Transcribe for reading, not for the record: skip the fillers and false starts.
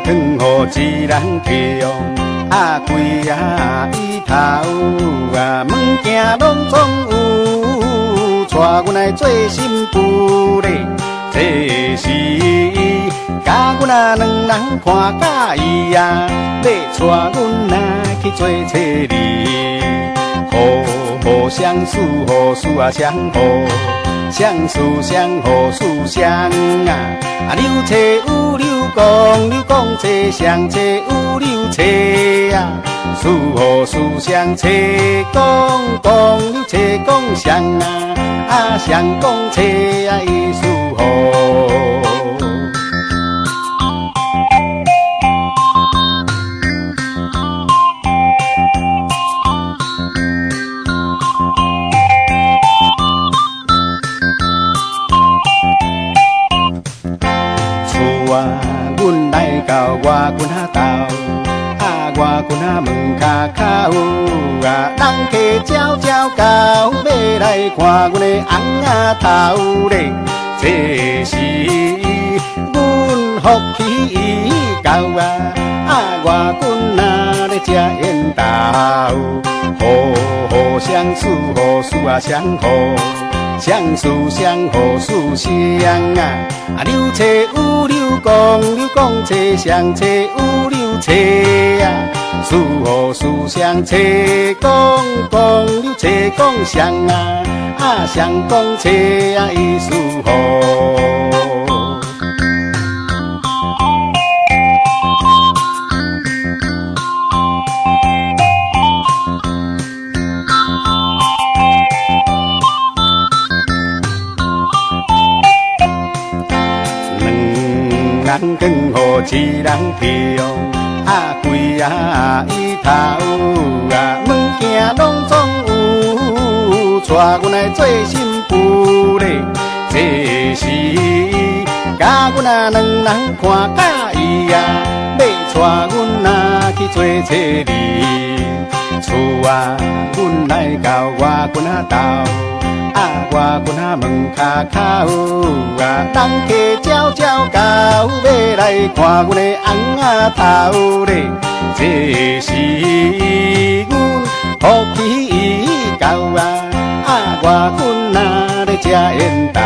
扛予一人挑，啊规啊伊头啊，物件拢总有，带阮来做新妇咧。这时，甲阮啊两人看甲伊啊，要带阮啊去做妻儿。好相思，好事啊相好，相思相好事相啊。啊，柳册有柳讲，柳讲册相册有柳册啊。事好事相册讲，讲柳册讲相啊。啊，相讲册啊伊事好。阮来到外军仔头，啊外军仔门骹口，啊人客招招到，要来看阮的翁仔头咧。这时阮福气到啊，啊外军仔咧食烟豆，好相思，好事啊相好。相思相好事相啊，啊柳册有柳讲，柳讲册相册有柳册啊。事好事相册讲，讲柳册讲相啊。啊相讲册啊伊事好。人扛予一人挑，啊规啊伊头啊，物件拢总有，带阮来做新妇咧。这时，甲阮啊两人看甲伊啊，要带阮啊去做妻儿。厝啊，阮来到外军仔头。啊，外军仔门骹口啊，人客招招到，要来看阮的翁仔头咧。这时阮福气到啊，啊外军仔咧食烟豆。